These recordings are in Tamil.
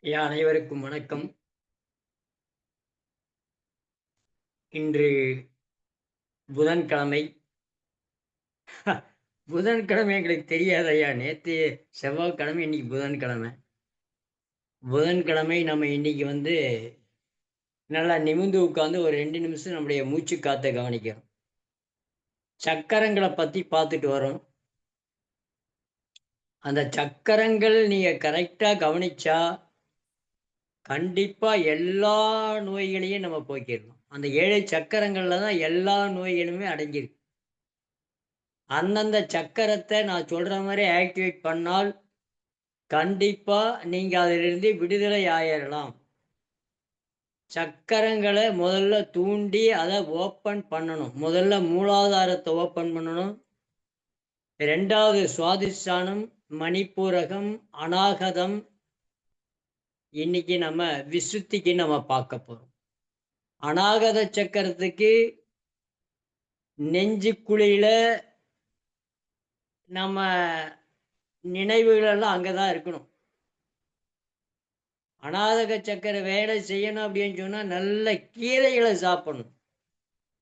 ஐயா, அனைவருக்கும் வணக்கம். இன்று புதன்கிழமை. புதன்கிழமை எங்களுக்கு தெரியாது ஐயா. நேற்று செவ்வாய்க்கிழமை, இன்னைக்கு புதன்கிழமை. புதன்கிழமை நம்ம இன்னைக்கு நல்லா நிமிர்ந்து உட்காந்து ஒரு 2 நிமிஷம் நம்முடைய மூச்சு காத்தை கவனிக்கிறோம். சக்கரங்களை பத்தி பார்த்துட்டு வரோம். அந்த சக்கரங்கள் நீங்க கரெக்டா கவனிச்சா கண்டிப்பா எல்லா நோய்களையும் நம்ம போக்கிடணும். அந்த 7 சக்கரங்கள்ல தான் எல்லா நோய்களுமே அடங்கியிருக்கு. அந்தந்த சக்கரத்தை நான் சொல்ற மாதிரி ஆக்டிவேட் பண்ணால் கண்டிப்பா நீங்க அதிலிருந்து விடுதலை ஆயிரலாம். சக்கரங்களை முதல்ல தூண்டி அதை ஓப்பன் பண்ணணும். முதல்ல மூலாதாரத்தை ஓப்பன் பண்ணணும். 2வது சுவாதிஷ்டானம், மணிப்பூரகம், அநாகதம். இன்னைக்கு நம்ம விசுத்திக்கு நம்ம பார்க்க போறோம். அநாகத சக்கரத்துக்கு நெஞ்சுக்குழியில நம்ம நினைவுகள் எல்லாம் அங்கதான் இருக்கணும். அநாகத சக்கரை வேலை செய்யணும் அப்படின்னு சொன்னா நல்ல கீரைகளை சாப்பிடணும்.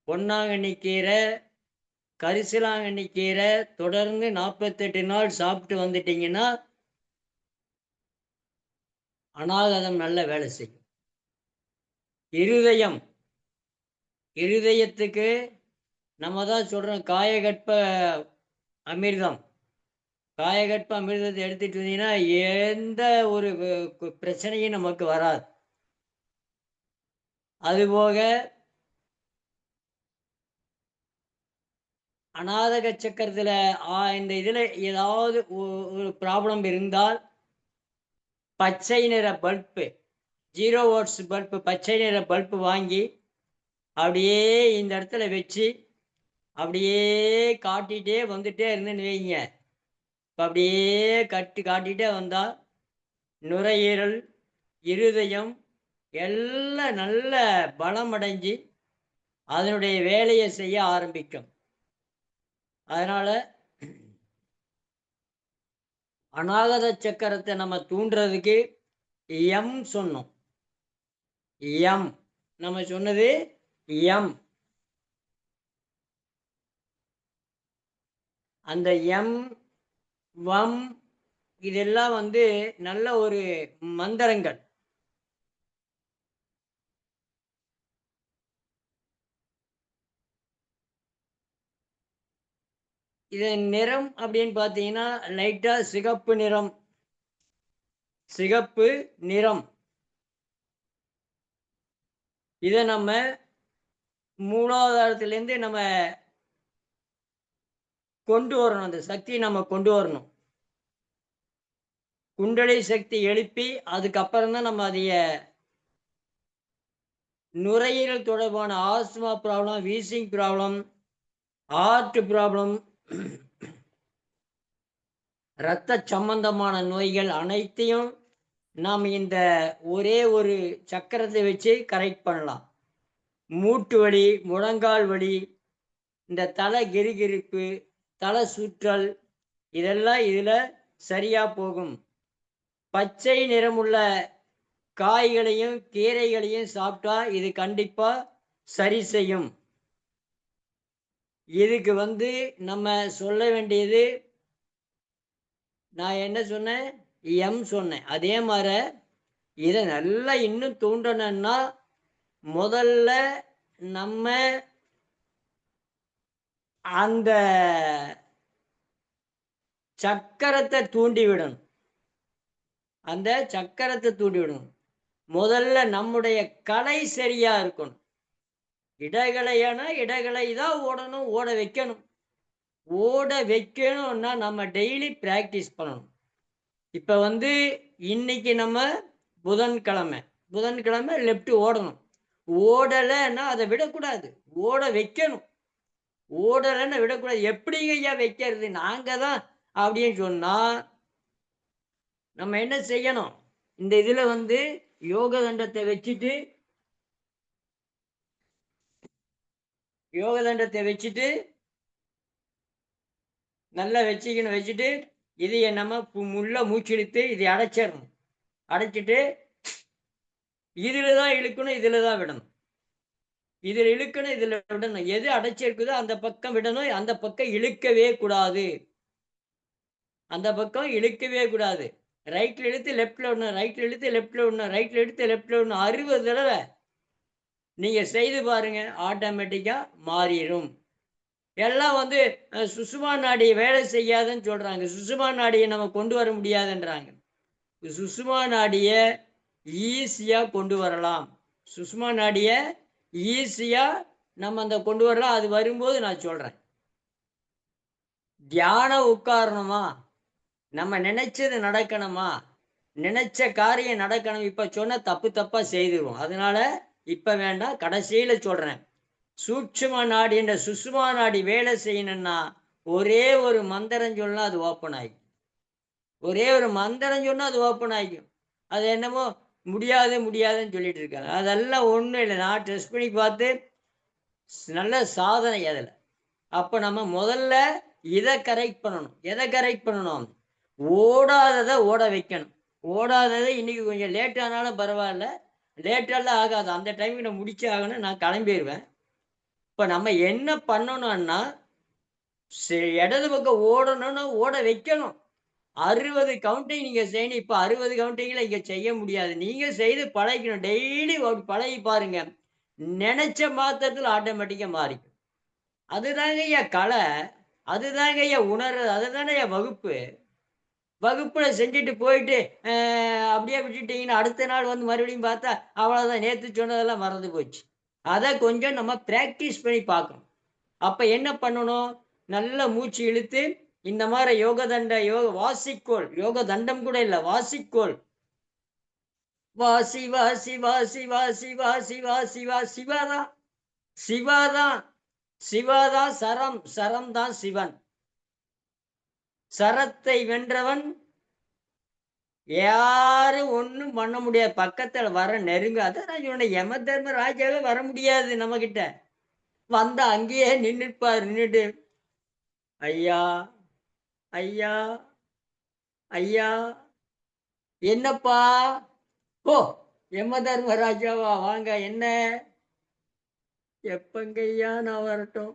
பொன்னாங்கண்ணி கீரை, கரிசலாங்கண்ணி கீரை தொடர்ந்து 48 நாள் சாப்பிட்டு வந்துட்டீங்கன்னா அநாகதம் நல்ல வேலை செய்யும். இருதயத்துக்கு நம்ம தான் சொல்றோம் காயகற்ப அமிர்தம். காயகற்ப அமிர்தத்தை எடுத்துட்டு வந்தீங்கன்னா எந்த ஒரு பிரச்சனையும் நமக்கு வராது. அதுபோக அநாதக சக்கரத்துல இந்த இதுல ஏதாவது ஒரு ப்ராப்ளம் இருந்தால் பச்சை நிற பல்பு, 0 வோல்ட்ஸ் பல்பு, பச்சை நிற பல்பு வாங்கி அப்படியே இந்த இடத்துல வச்சு அப்படியே காட்டிகிட்டே வந்துட்டே இருந்துன்னு வைங்க. இப்போ அப்படியே காட்டிகிட்டே வந்தால் நுரையீரல், இருதயம் எல்லாம் நல்ல பலம் அடைஞ்சு அதனுடைய வேலையை செய்ய ஆரம்பிக்கும். அதனால அநாகத சக்கரத்தை நம்ம தூண்டுறதுக்கு எம் சொன்னோம். எம் நம்ம சொன்னது எம். அந்த எம், வம் இதெல்லாம் நல்ல ஒரு மந்திரங்கள். இதன் நிறம் அப்படின்னு பார்த்தீங்கன்னா லைட்டா சிகப்பு நிறம். சிகப்பு நிறம். இதை நம்ம மூலாதாரத்திலேருந்து நம்ம கொண்டு வரணும். அந்த சக்தியை நம்ம கொண்டு வரணும். குண்டலை சக்தி எழுப்பி அதுக்கப்புறம் தான் நம்ம அதைய நுரையீரல் தொடர்பான asthma problem, wheezing problem, heart problem, இரத்த சம்பந்தமான நோய்கள் அனைத்தையும் நாம் இந்த ஒரே ஒரு சக்கரத்தை வச்சு கரெக்ட் பண்ணலாம். மூட்டு வலி, முழங்கால் வலி, இந்த தலை கிறுகிறுப்பு, தலை சுற்றல் இதெல்லாம் இதில் சரியா போகும். பச்சை நிறமுள்ள காய்களையும் கீரைகளையும் சாப்பிட்டா இது கண்டிப்பா சரி செய்யும். இதுக்கு நம்ம சொல்ல வேண்டியது, நான் என்ன சொன்னேன்? எம் சொன்னேன். அதே மாதிரி இதை நல்லா இன்னும் தூண்டணும்னா முதல்ல நம்ம அந்த சக்கரத்தை தூண்டி விடணும். அந்த சக்கரத்தை தூண்டி விடணும். முதல்ல நம்முடைய கலை சரியா இருக்கணும். இடகலையானா இடகலை தான் ஓடணும், ஓட வைக்கணும். ஓட வைக்கணும்னா நம்ம டெய்லி பிராக்டிஸ் பண்ணணும். இப்ப இன்னைக்கு நம்ம புதன்கிழமை. புதன்கிழமை லெஃப்ட் ஓடணும். ஓடலைன்னா அதை விடக்கூடாது, ஓட வைக்கணும். ஓடலைன்னு விடக்கூடாது. எப்படிங்க ஐயா வைக்கிறது? நாங்க தான் அப்படின்னு சொன்னா நம்ம என்ன செய்யணும்? இந்த இதுல யோக தண்டத்தை வச்சுட்டு நல்லா வச்சுட்டு இதைய நம்ம முள்ள மூச்சிழுத்து இதை அடைச்சிடணும். அடைச்சிட்டு இதுல தான் இழுக்கணும், இதுல தான் விடணும். இதுல இழுக்கணும், இதுல விடணும். எது அடைச்சிருக்குதோ அந்த பக்கம் விடணும், அந்த பக்கம் இழுக்கவே கூடாது. அந்த பக்கம் இழுக்கவே கூடாது. ரைட்ல இழுத்து லெஃப்ட்ல விடணும், ரைட்ல இழுத்து லெஃப்ட்ல விடணும், ரைட்ல இழுத்து லெஃப்ட்ல விடணும். 60 தடவ நீங்க செய்து பாருங்க. ஆட்டோமேட்டிக்கா மாறிரும். எல்லாம் வந்து சுஷும்னா நாடி வேலை செய்யாதுன்னு சொல்றாங்க. சுஷும்னா நாடிய நம்ம கொண்டு வர முடியாதுன்றாங்க. சுஷும்னா நாடிய ஈஸியா கொண்டு வரலாம். சுஷும்னா நாடிய ஈஸியா நம்ம அந்த கொண்டு வரலாம். அது வரும்போது நான் சொல்றேன். தியானம் உட்காரணுமா? நம்ம நினைச்சது நடக்கணுமா? நினைச்ச காரியம் நடக்கணும். இப்ப சொன்னா தப்பு தப்பா செய்துருவோம். அதனால இப்ப வேண்டாம். கடைசியில சொல்றேன். சூட்சும நாடின்ற சுஷும்னா நாடி வேலை செய்யணும்னா, ஒரே ஒரு மந்திரம் சொன்னா அது ஓப்பன் ஆயிக்கும். ஒரே ஒரு மந்திரம் சொன்னா அது ஓப்பன் ஆயிக்கும். அது என்னமோ முடியாது, முடியாதுன்னு சொல்லிட்டு இருக்காங்க. அதெல்லாம் ஒண்ணும் இல்ல. நான் டெஸ்ட் பண்ணி பார்த்து நல்ல சாதனை அதுல. அப்ப நம்ம முதல்ல இத கரெக்ட் பண்ணணும். எத கரெக்ட் பண்ணணும்? ஓடாதத ஓட வைக்கணும். ஓடாதது இன்னைக்கு கொஞ்சம் லேட் ஆனாலும் பரவால்ல. லேட்டாலாம் ஆகாது. அந்த டைமுக்கு நான் முடிச்சே ஆகணும். நான் கிளம்பிருவேன். இப்ப நம்ம என்ன பண்ணணும்னா, இடது பக்கம் ஓடணும்னா ஓட வைக்கணும். 60 கவுண்டிங் நீங்க செய்யணும். இப்ப 60 கவுண்டிங்ல இங்க செய்ய முடியாது. நீங்க செய்து பழகிக்கணும். டெய்லி பழகி பாருங்க. நெனச்ச மாத்திரத்துல ஆட்டோமேட்டிக்கா மாறிக்கும். அதுதாங்கய்யா கலை. அதுதாங்கய்யா உணர்றது. அதுதானய்யா வகுப்பு. வகுப்புல செஞ்சுட்டு போயிட்டு, அ அப்படியே விட்டுட்டீங்கன்னா, அடுத்த நாள் வந்து மறுபடியும் பார்த்தா, அவ்வளோதான் நேத்து சொன்னதெல்லாம் மறந்து போச்சு. அத கொஞ்சம் நம்ம பிராக்டிஸ் பண்ணி பார்க்கணும். அப்ப என்ன பண்ணணும்? நல்லா மூச்சு இழுத்து, இந்த மாரி வாசிக்கோள். யோக தண்டம் கூட இல்ல. வாசிக்கோள். வா சிவா சிவா சிவா சிவா சிவா சிவா சிவா தான். சிவா தான். சிவா தான் சரம். சரம் தான் சிவன். சரத்தை வென்றவன் யாரும் ஒண்ணும் பண்ண முடியாது. பக்கத்துல அதான் நான் சொன்னேன். யம தர்ம ராஜாவே வர முடியாது நம்மகிட்ட. வந்தா அங்கேயே நின்னுப்பாரு. நின்னுட்டு, "ஐயா, ஐயா, ஐயா, என்னப்பா? ஓ! யம தர்மராஜாவா? வாங்க. என்ன? எப்பங்கய்யா நான் வரட்டும்?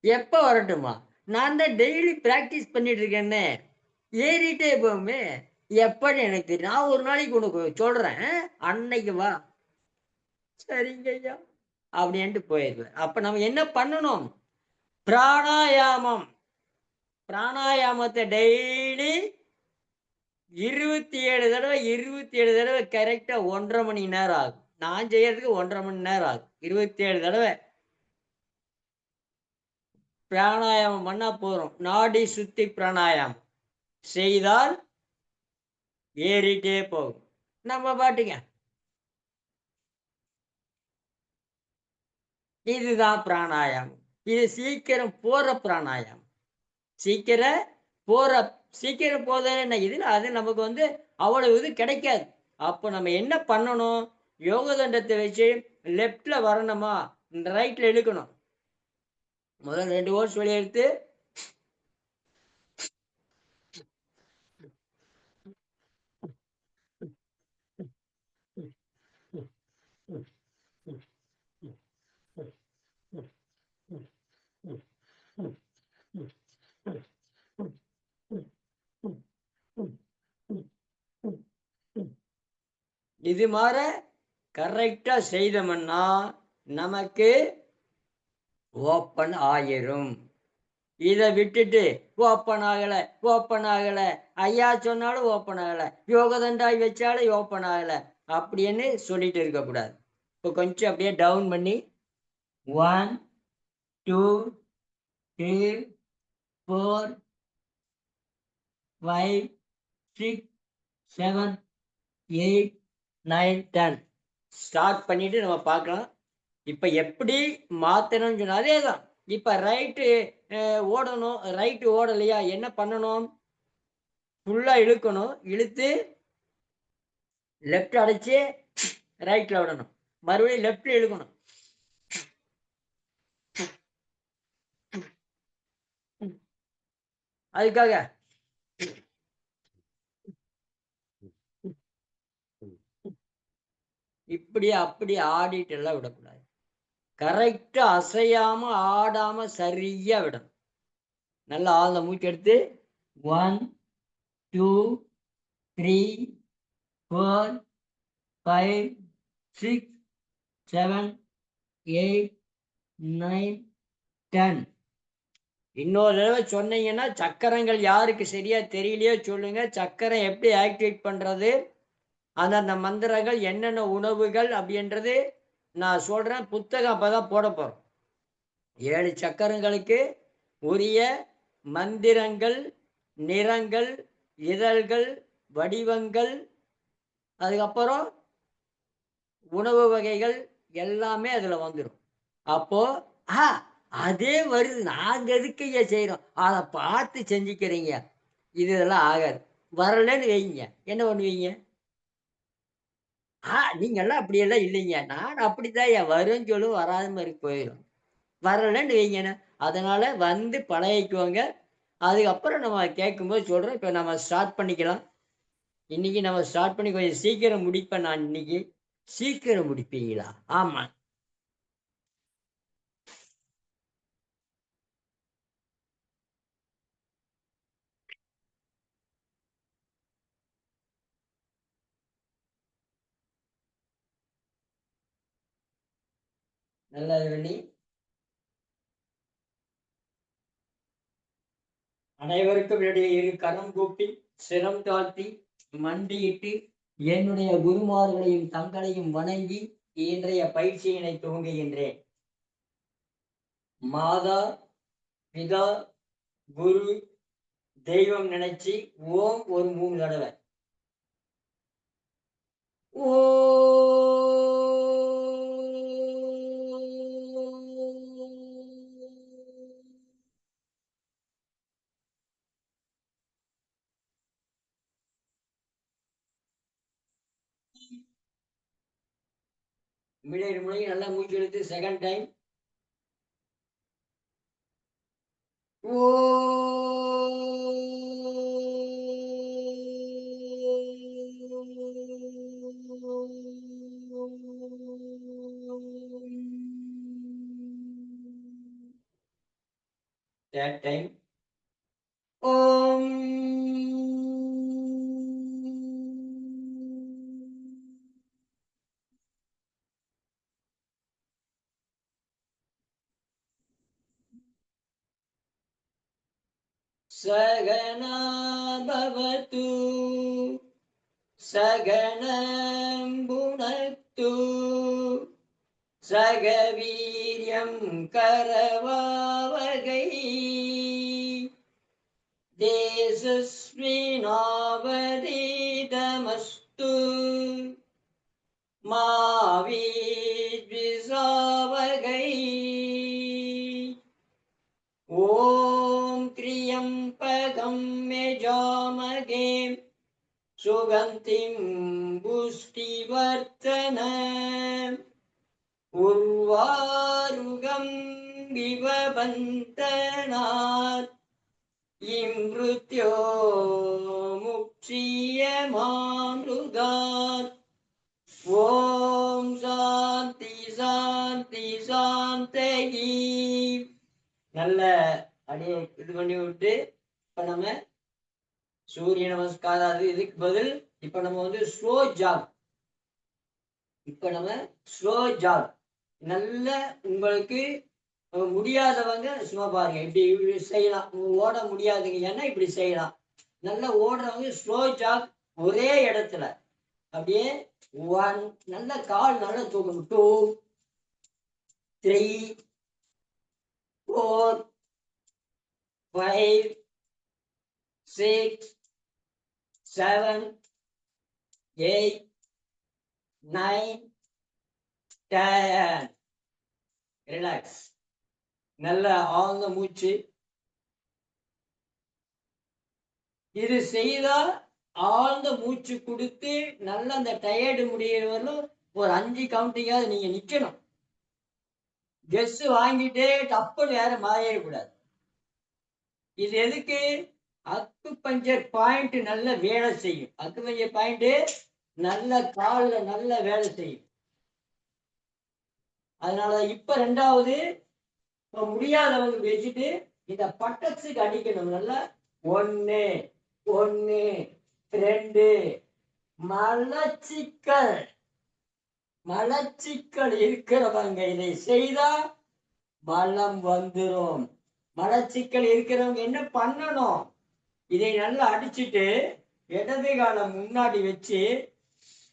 எப்ப வரட்டுமா? நான் தான் டெய்லி பிராக்டிஸ் பண்ணிட்டு இருக்கேனே! ஏறிட்டே போகுமே! எப்பன்னு எனக்கு தெரியும். நான் ஒரு நாளைக்கு உனக்கு சொல்றேன். அன்னைக்கு வா." "சரிங்கய்யா." அப்படின்ட்டு போயிருவேன். அப்ப நம்ம என்ன பண்ணணும்? பிராணாயாமம். பிராணாயாமத்த டெய்லி 27 தடவ 27 தடவ கரெக்ட்டா 1 1/2 மணி நேரம் ஆகும். நான் செய்யறதுக்கு 1 1/2 மணி நேரம் ஆகும். 27 தடவ பிராணாயாமம் பண்ணா போதும். நாடி சுத்தி பிராணாயாமம் செய்தால் ஏறிட்டே போகும். நம்ம பாட்டுங்க. இதுதான் பிராணாயாமம். இது சீக்கிரம் போற பிராணாயாமம். சீக்கிரம் போற சீக்கிரம் போதல் என்ன இதுல அது நமக்கு வந்து அவ்வளவு இது கிடைக்காது. அப்போ நம்ம என்ன பண்ணணும்? யோக தண்டத்தை வச்சு லெஃப்ட்ல வரணுமா? ரைட்ல இழுக்கணும். முதல்ல 2 ஹோல்ஸ் வெளிய எடுத்து இது மார கரெக்ட்டா செய்தோம்னா, நமக்கு ஓப்பன் ஆயிரும். இத விட்டுட்டு ஓப்பன் ஆகல, ஓப்பன் ஆகல. ஐயா சொன்னாலும் ஓப்பன் ஆகல. யோக தண்டாய் வச்சாலும் ஓப்பன் ஆகல. அப்படின்னு சொல்லிட்டு இருக்கக்கூடாது. இப்போ கொஞ்சம் அப்படியே டவுன் பண்ணி 1, 2, 3, 4, 5, 6, 7, 8, 9, 10 ஸ்டார்ட் பண்ணிட்டு நம்ம பார்க்கலாம். இப்ப எப்படி மாத்தணும்னு சொன்னா அதேதான். இப்ப ஓடணும். ரைட் ஓடலையா? என்ன பண்ணணும்? ஃபுல்லா இழுக்கணும். இழுத்து லெஃப்ட் அடைச்சு ரைட்ல விடணும். மறுபடியும் லெஃப்ட் இழுக்கணும். அதுக்காக இப்படி அப்படி ஆடிட்டு எல்லாம் விடக்கூடாது. கரெக்டா அசையாம, ஆடாம சரியா விடணும். நல்லா ஆழ்ந்த மூச்சு எடுத்து 1, 2, 3, 4, 5, 6, 7, 8, 9, 10. இன்னொரு தடவை சொன்னீங்கன்னா, சக்கரங்கள் யாருக்கு சரியா தெரியலையோ சொல்லுங்க. சக்கரம் எப்படி ஆக்டிவேட் பண்றது? அந்தந்த மந்திரங்கள், என்னென்ன உணவுகள் அப்படின்றது நான் சொல்றேன். புத்தகம் அப்பதான் போடப் போறோம். 7 சக்கரங்களுக்கு உரிய மந்திரங்கள், நிறங்கள், இதழ்கள், வடிவங்கள், அதுக்கப்புறம் உணவு வகைகள் எல்லாமே அதுல வந்துரும். அப்போ, ஆ அதே வருது. நாங்க எதுக்குய்யா செய்றோம்? அத பார்த்து செஞ்சுக்கிறீங்க. இதெல்லாம் ஆகாது. வரலன்னு வைங்க. என்ன பண்ணுவீங்க? நீங்கலாம் அப்படியெல்லாம் இல்லைங்க. நான் அப்படித்தான்யா வரும்ன்னு சொல்லுவேன், வராத மாரி போயிரும். வரலன்னு வைங்கண்ணே. அதனால வந்து பழகிக்கோங்க. அதுக்கப்புறம் நம்ம கேட்கும்போது சொல்றோம். இப்ப நம்ம ஸ்டார்ட் பண்ணிக்கலாம். இன்னைக்கு நம்ம ஸ்டார்ட் பண்ணி கொஞ்சம் சீக்கிரம் முடிப்பேன் நான் இன்னைக்கு. சீக்கிரம் முடிப்பீங்களா? ஆமா. நல்லது வள்ளி. அனைவருக்கும் என்னுடைய இரு கரம் கூப்பி, சிரம் தாழ்த்தி, மண்டியிட்டு, என்னுடைய குருமார்களையும் தங்களையும் வணங்கி இன்றைய பயிற்சியினை துவங்குகின்றேன். மாதா, பிதா, குரு, தெய்வம் நினைச்சு ஓம் ஒரு 3 தடவை. மிடை முழுங்கி நல்லா மூச்சு இழுத்து செகண்ட் டைம். That time. ஓம். சகனா பவது சகனம் புனத்து சகவீரியம் கரவாவகை தேசஸ்மினாவதீதமஸ்து மா வித்விஷாவகை. ஓம் த்ரியம்பகம் யஜாமகே சுகந்திம் புஷ்டிவர்தன உர்வாருகம் விவபந்தனாத் இம்ருத்யோ முக்ஷியமாம்ருதாத். ஓம் சாந்தி சாந்தி சாந்தகி. நல்ல அப்படியே இது பண்ணி விட்டு இப்ப நம்ம சூரிய நமஸ்காரம் அது இதுக்கு பதில் இப்ப நம்ம வந்து ஸ்லோ ஜாக். இப்ப நம்ம ஸ்லோ ஜாக் நல்ல உங்களுக்கு முடியாதவங்க சும்மா பாருங்க இப்படி செய்யலாம். ஓட முடியாதுங்க ஏன்னா இப்படி செய்யலாம். நல்லா ஓடுறவங்க ஸ்லோ ஜாக் ஒரே இடத்துல அப்படியே 1 நல்ல கால் நல்லா தூக்கணும். 2, 3, 4, 5, 6, 7, 8, 9, 10. ரிலாக்ஸ். நல்ல ஆழ்ந்த மூச்சு. இது செய்தா ஆழ்ந்த மூச்சு கொடுத்து நல்ல அந்த டயர்டு முடியறவர்களும் ஒரு 5 கவுண்டிங்காவது நீங்க நிக்கணும். கெஸ் வாங்கிட்டு டப்புன்னு வேற மாறிடக்கூடாது. இது எதுக்கு? அக்கு பஞ்சர் பாயிண்ட் நல்ல வேலை செய்யும். அக்கு பஞ்சர் பாயிண்ட் நல்ல காலில் நல்ல வேலை செய்யும். அதனால இப்ப ரெண்டாவது முடியாதவங்க வச்சுட்டு இந்த பட்டக்ஸுக்கு அடிக்கணும் நல்லா. 1 1 2 மலச்சிக்கல் மலச்சிக்கல் இருக்கிறவங்க இதை செய்தா பலம் வந்துடும். மலச்சிக்கல் இருக்கிறவங்க என்ன பண்ணணும்? இதை நல்லா அடிச்சுட்டு இடது காலம் முன்னாடி வச்சு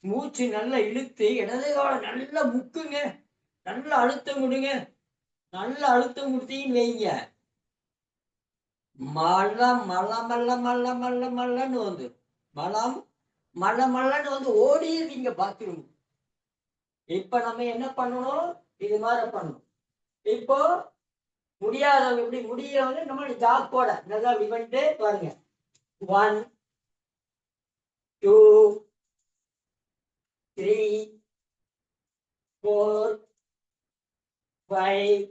மூச்சு நல்லா இழுத்து இடது காலம் நல்லா முக்குங்க, நல்லா அழுத்தம் கொடுங்க. நல்ல அழுத்தம் கொடுத்தீங்கன்னு வைங்க, மலம் மல்ல மல்ல மல்ல மல்ல மல்லன்னு வந்து மலம் மல்ல மல்லன்னு வந்து ஓடிடுறீங்க பாத்ரூம். இப்ப நம்ம என்ன பண்ணணும்? இது மாதிரி பண்ணணும். இப்போ முடியாதவங்க இப்படி முடியறவங்க நம்ம ஜாக் போட நல்லா இப்படி பண்ணிட்டு பாருங்க. 1 2 3 4 5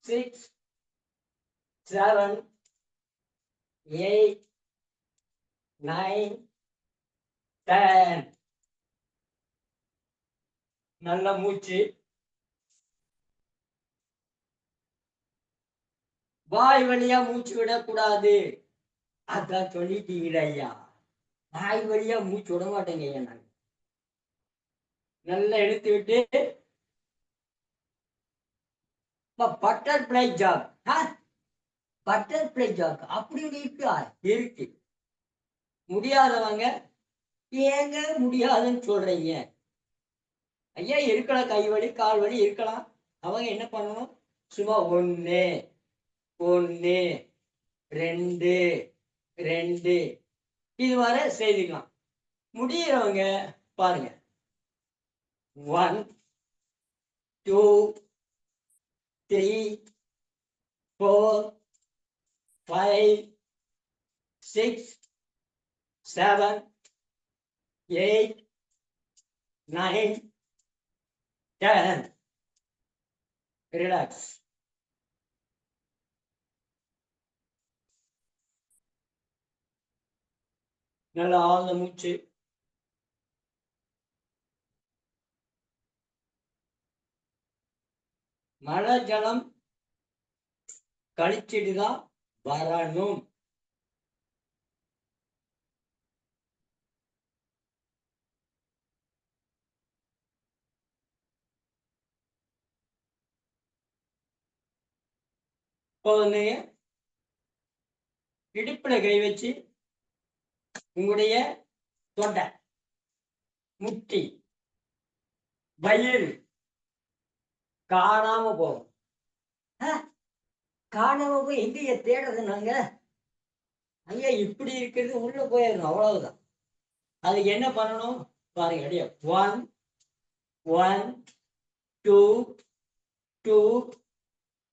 6 7 8 9 10. நல்ல மூச்சு. வாய் வழியா மூச்சு விடக்கூடாது. அதான் சொல்லிட்டீங்க ஐயா. வாய் வழியா மூச்சு விட மாட்டேங்க ஐயா. நான் நல்லா எடுத்து விட்டு பட்டர்ஃப்ளை ஜாக். பட்டர்ஃப்ளை ஜாக் அப்படி இருக்கா? இருக்கு. முடியாதவங்க ஏங்க முடியாதுன்னு சொல்றீங்க ஐயா? இருக்கலாம், கை வலி கால் வலி இருக்கலாம். அவங்க என்ன பண்ணணும்? சும்மா 1 1 2 2 இது வர செய்துக்கலாம். முடியறவங்க பாருங்க. 1 2 3 4 5 6 7 8 9 10. ரிலாக்ஸ். நல்லா ஆழ்ந்த மூச்சு. மழை ஜலம் கழிச்சிட்டுதான் வரணும். குழந்தைங்க இடுப்புல கை வச்சு உங்களுடைய தொண்டை, முட்டி, வயிறு காணாம போகும். காணாம போய் எங்கேய தேடுறது? நாங்க ஐயா இப்படி இருக்கிறது உள்ள போயிடணும், அவ்வளவுதான். அதுக்கு என்ன பண்ணணும் பாருங்க. அடியா 1 1 2 2.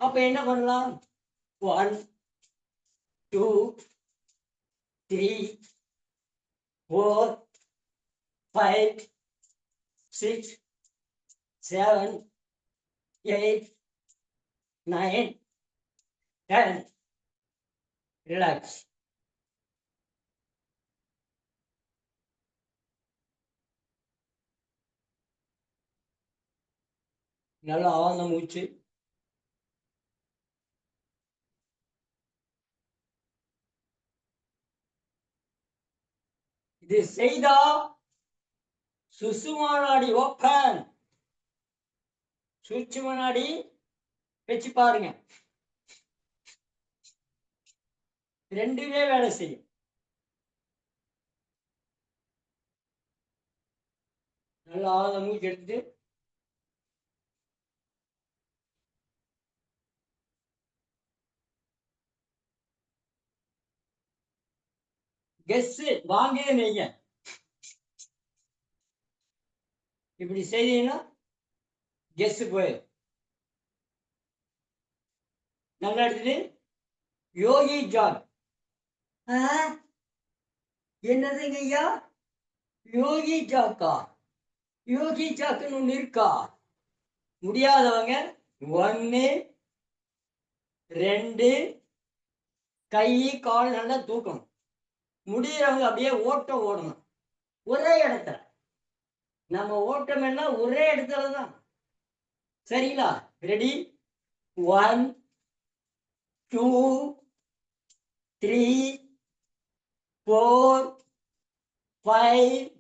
அப்ப என்ன பண்ணலாம்? 1 2 3 4 5 6 7 8 9 10. ரிலாக்ஸ். நல்லா ஆழ்ந்த மூச்சு. இது செய்தா சுசுமா நாடி ஓப்பன். சுசுமா நாடி வச்சு பாருங்க, ரெண்டுமே வேலை செய்யும். நல்லா ஆழ்ந்த மூச்சு எடுத்துட்டு கெஸ் வாங்க நீங்க இப்படி செய்தீங்கன்னா கெஸ் போயிடும். நல்லா எடுத்துட்டு யோகி ஜாக். என்னதுங்க ஐயா யோகி ஜாக்கா? யோகி ஜாக்குன்னு ஒண்ணு இருக்கா? முடியாதவங்க 1 2 கை கால் நல்லா தூக்கணும். முடியறவங்க அப்படியே ஓட்டம் ஓடணும் ஒரே இடத்துல. நம்ம ஓட்டம் எல்லாம் ஒரே இடத்துலதான். சரிங்களா? ரெடி? 1 2 3 4 5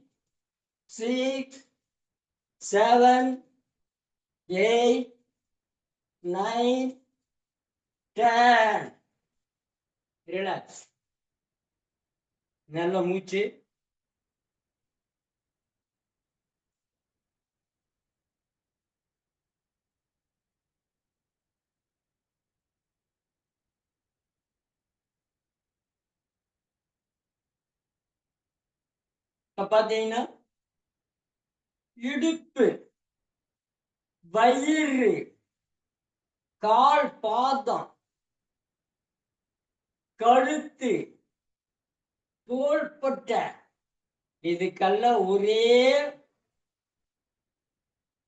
6 7 8 9 10. ரிலாக்ஸ். நல்ல மூச்சு. இப்ப பாத்தீங்கன்னா இடுப்பு, வயிறு, கால் பாதம், கழுத்து, தோள்பட்டை, இதுக்கெல்லாம் ஒரே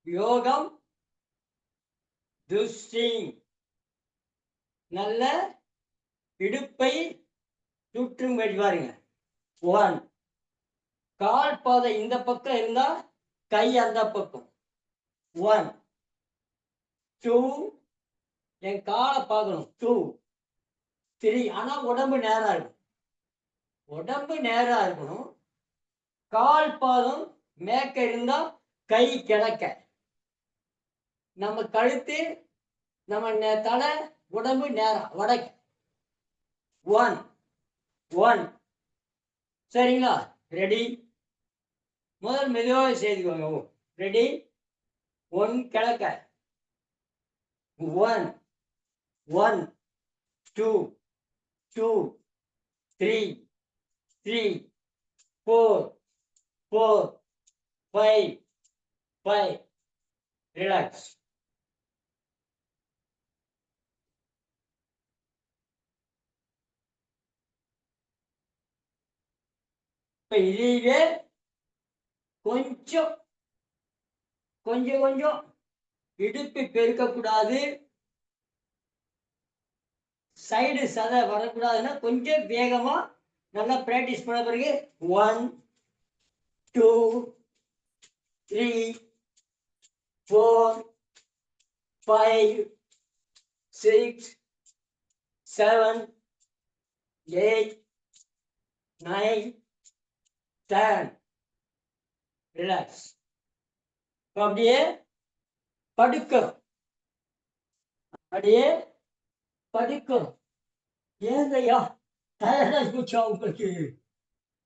யோகம். துஷ்டிங். நல்ல இடுப்பை சுற்றும்படி பாருங்க. 1 கால் பாதை இந்த பக்கம் இருந்தா கை அந்த பக்கம். 1 2 என் காலை பார்க்கணும். 2 3 ஆனா உடம்பு நேரா இருக்கும். உடம்பு நேரா இருக்கணும். கால் பாதம் மேற்க இருந்தா கை கிழக்க. நம்ம கழுத்து, நம்ம தலை, உடம்பு நேரா வடக்கு. 1 1 சரிங்களா? ரெடி? முதல் மெதுவாக செய்துக்கோங்க. ரெடி? 1 கிழக்க. 1 1 2 2 3 3 4 4 5 5. ரிலாக்ஸ். இப்ப இதையே கொஞ்சம் கொஞ்சம் கொஞ்சம் இடுப்பு பெருக்கக்கூடாது, சைடு சதை வரக்கூடாதுன்னா கொஞ்சம் வேகமா நல்லா பிராக்டிஸ் பண்ண பிறகு 1 2 3 4 5 6 7 8 9 10. ரிலாக்ஸ். அப்படியே படுக்கணும். அப்படியே படுக்கணும். ஏங்கய்யா டயர்டாகி போச்சா உங்களுக்கு?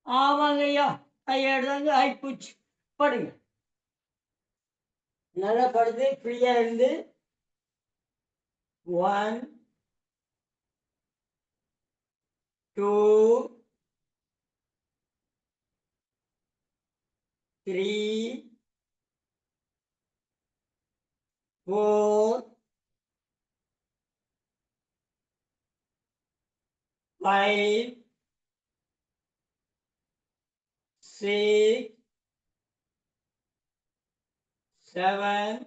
ஆமாங்கய்யா டயர்டாங்க ஆயிப்போச்சு. படுங்க. நல்லா படுத்து ஃப்ரீயா இருந்து 1 2 3 4 5 6 7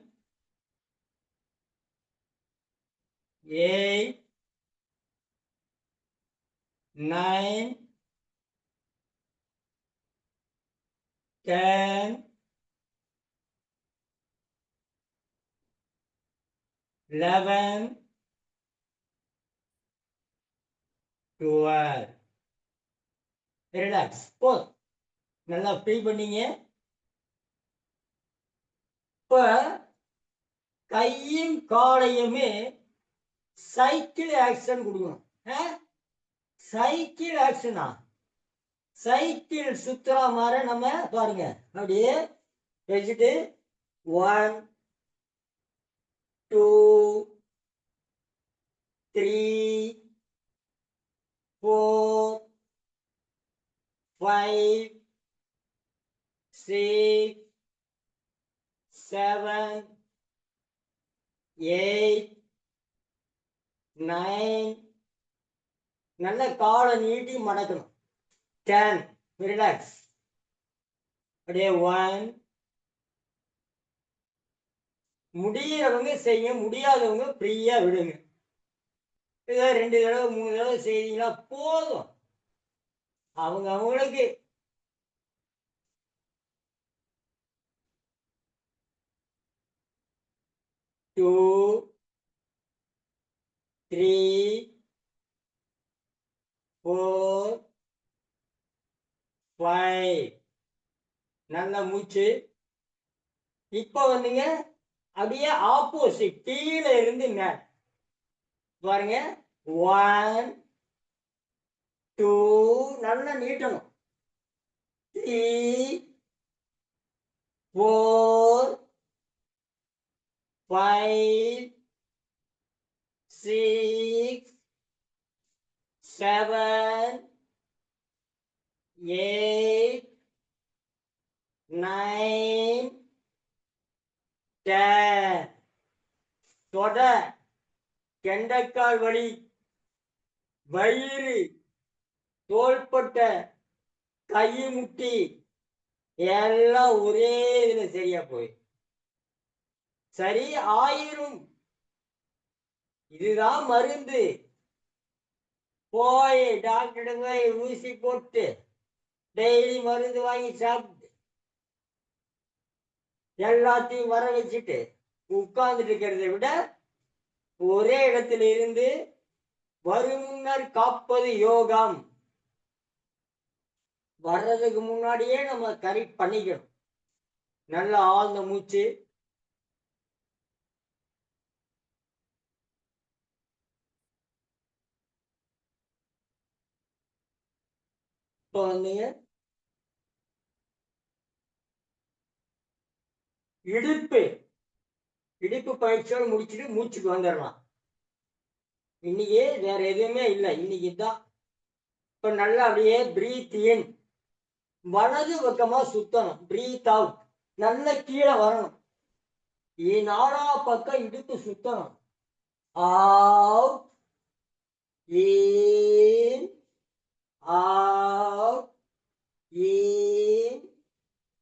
8 9 10 11 12. ரிலாக்ஸ். போதும். நல்லா ஃபீல் பண்ணீங்க. இப்ப கையும் காலையுமே சைக்கிள் ஆக்ஷன் கொடுக்கணும். சைக்கிள் ஆக்ஷனா? சைக்கிள் சுத்துற மாதிரி நம்ம பாருங்க. அப்படியே வச்சுட்டு 1 2 3 4 5 6 7 8 9. நல்ல காலை நீட்டி மடக்கணும். 10. ரிலாக்ஸ். அப்படியே 1. முடியறவங்க செய்ய, முடியாதவங்க ஃப்ரீயா விடுங்க. இதை 2 தடவை 3 தடவை செய்தீங்களா போதும். அவங்க அவங்களுக்கு 2, 3, 4, 5. நல்ல மூச்சு. இப்ப வந்துங்க அப்படியே ஆப்போசிட் கீழே இருந்து மேல் பாருங்க. 1, 2 நல்லா நீட்டணும். 3, 4, 5, 6, 7, 8, 9, 10. தொட, கெண்டைக்கால் வலி, வயிறு, தோள்பட்டை, கை முட்டி எல்லாம் ஒரே இதுல சரியா போய் சரி ஆயிரும். இதுதான் மருந்து. போய் டாக்டர் போய் ஊசி போட்டு டெய்லி மருந்து வாங்கி சாப்பிட்டு எல்லாத்தையும் வர வச்சுட்டு உட்கார்ந்துட்டு இருக்கிறத விட ஒரே இடத்துல இருந்து வருமுன்னர் காப்பது யோகம். வர்றதுக்கு முன்னாடியே நம்ம கரெக்ட் பண்ணிக்கணும். நல்ல ஆழ்ந்த மூச்சு. இப்போ வந்துங்க இடுப்பு இடுப்பு பயிற்சியோடு முடிச்சுட்டு மூச்சுக்கு வந்துடலாம். இன்னைக்கு வேற எதுவுமே இல்லை. இன்னைக்கு தான் இப்ப நல்லா அப்படியே பிரீத் இன், வலது பக்கமா சுத்தணும். பிரீத் அவுட், நல்ல கீழே வரணும். நாலா பக்கம் இடுப்பு சுத்தணும். Out, in, out, in,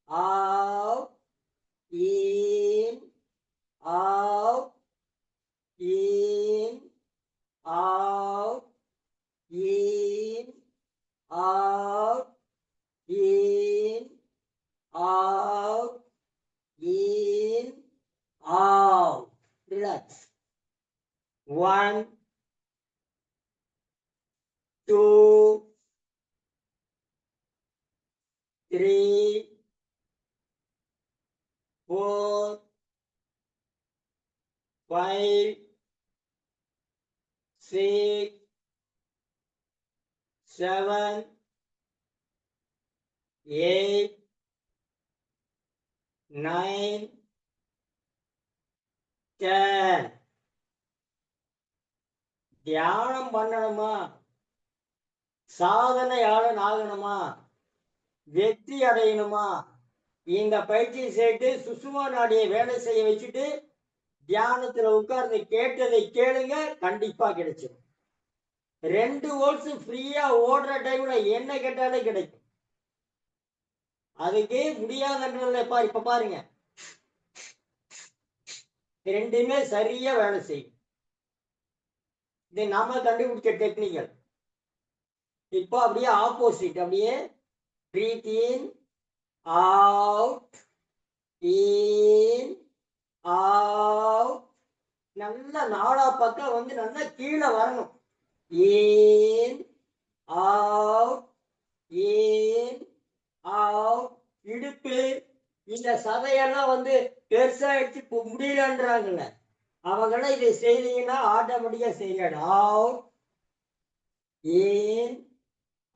out, in, out, in, out, in, out, in, out, in, out. Relax. 1, 2, 3, 4, 5, 6, 7, 8, 9, 10. தியானம் பண்ணணுமா, சாதனையாளன் ஆகணுமா, வெற்றி அடையணுமா, இந்த பயிற்சியை செய்து சுசுமா நாடியை வேலை செய்ய வச்சுட்டு தியானத்துல உட்கார்ந்து கேட்டதை கேளுங்க, கண்டிப்பா கிடைச்சிடும். 2 வோல்ட்ஸ் ஃப்ரீயா ஓடுற டைம்ல என்ன கேட்டாலே கிடைக்கும். அதுக்கு முடியாதுன்றதுல இப்ப பாருங்க, ரெண்டுமே சரியா வேலை செய்யும். இது நாம கண்டுபிடிச்ச டெக்னிக்கல். இப்போ அப்படியே ஆப்போசிட், அப்படியே breath in, out, in, out. நல்ல நாலா பக்கம் வந்து நல்லா கீழே வரணும். in, out, in, out. இடுப்பு இந்த சதையெல்லாம் வந்து பெருசா எடுத்து முடியலன்றாங்கல்ல, அவங்களாம் இதை செய்தீங்கன்னா ஆட்டோமேட்டிக்கா செய்யணும். Out, in,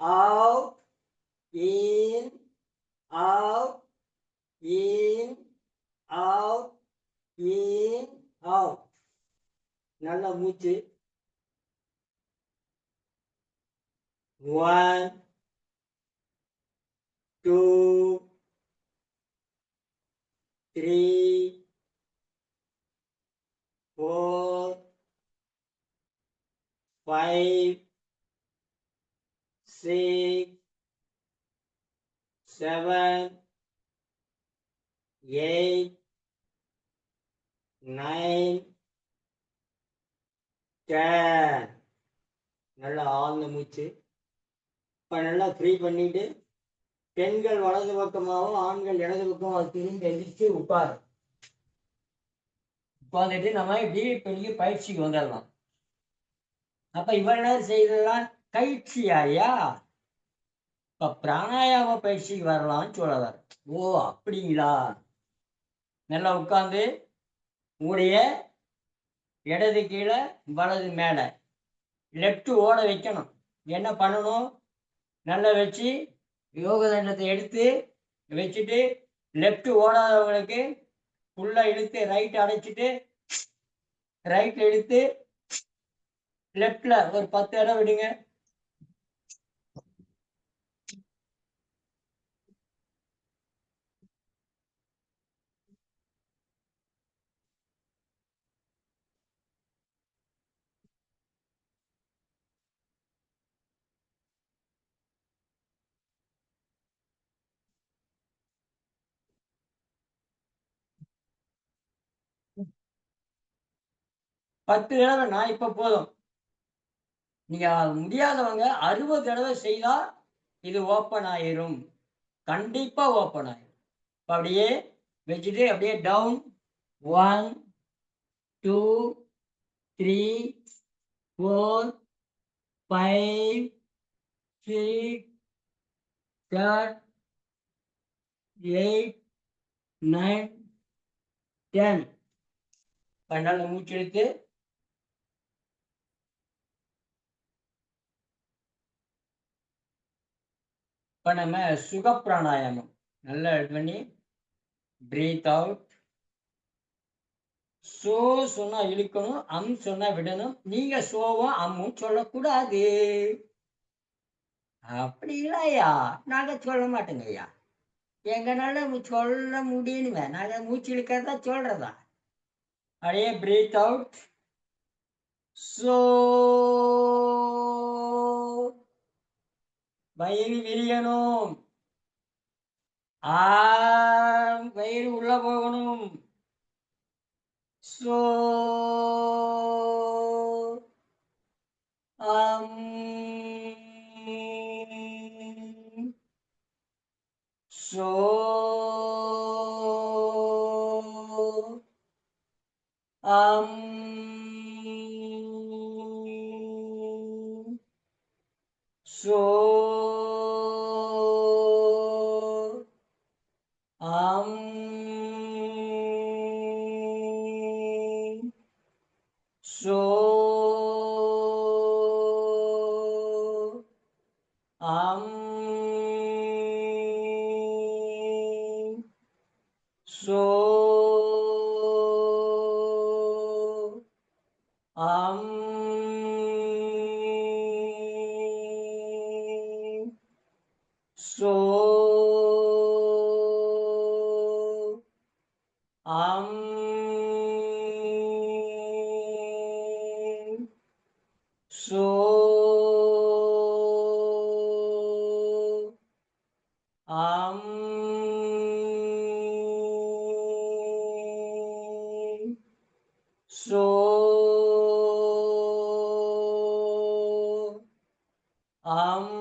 out, in, out, in, out, in, out. நல்ல மூச்சு. 1, 2, 3, 4, 5, 6, 7, 8, 9, 10. நல்லா ஆழ்ந்த மூச்சு. இப்போ நல்லா ஃப்ரீ பண்ணிட்டு பெண்கள் வலது பக்கமாகவும் ஆண்கள் இடது பக்கமாக திரும்பி எந்திரிச்சு உட்காரு. உட்காந்துட்டு நம்ம இப்படி பெரிய பயிற்சிக்கு வந்துடலாம். அப்ப இவ்வளவு நேரம் செய்ததெல்லாம் கயிற்சியாயா? இப்ப பிராணாயாம பயிற்சிக்கு வரலாம்னு சொல்ல வர. ஓ அப்படிங்களா? நல்லா உட்கார்ந்து உங்களுடைய இடது கீழே வலது மேலே லெஃப்ட் ஓட வைக்கணும். என்ன பண்ணணும்? நல்லா வச்சு யோக தண்டத்தை எடுத்து வச்சுட்டு லெஃப்ட் ஓடாதவங்களுக்கு ஃபுல்லா இழுத்து ரைட் அடைச்சிட்டு ரைட்ல இழுத்து லெஃப்ட்ல ஒரு 10 இடம் விடுங்க. பத்து தடவை நான் இப்ப போதும். நீங்க முடியாதவங்க 60 தடவை செய்தா இது ஓப்பன் ஆயிரும். கண்டிப்பா ஓப்பன் ஆயிரும். இப்ப அப்படியே வச்சுட்டு அப்படியே டவுன் 1 2 3 4 5 6 7 8 9 10. நல்ல மூச்சு இழுத்து இப்ப நம்ம சுக பிராணாயாமம் நல்லா இது பண்ணி பிரீத் அவுட். சோ சொன்னா இழுக்கணும், அம் சொன்னா விடணும். நீங்க சோவும் அம்மும் சொல்லக்கூடாது. அப்படிங்களா ஐயா? நாங்க சொல்ல மாட்டோங்க ஐயா. எங்கனால சொல்ல முடியணுமே. நாங்க மூச்சு இழுக்கிறதா சொல்றதா? அப்படியே பிரீத் அவுட். சோ வயிறு விரியணும். வயிறு உள்ள போகணும். சோ அம் சோ அம் சோ அம் சோ அம் சோ அம் சோ அம் சோ அம் சோ அம்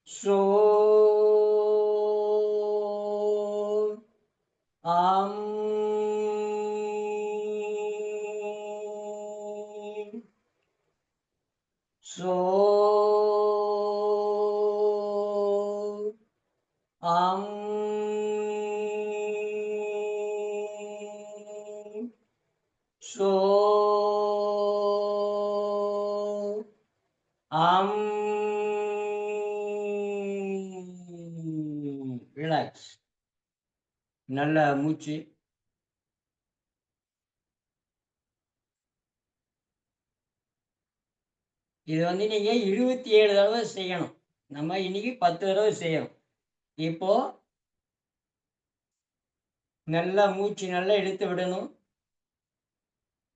சோ அம் சோ அம் சோ அம் ரிலாக்ஸ். நல்ல மூச்சு. இது நீங்க 27 தடவை செய்யணும். நம்ம இன்னைக்கு 10 தடவை செய்யணும். இப்போ நல்லா மூச்சு நல்லா இழுத்து விடணும்.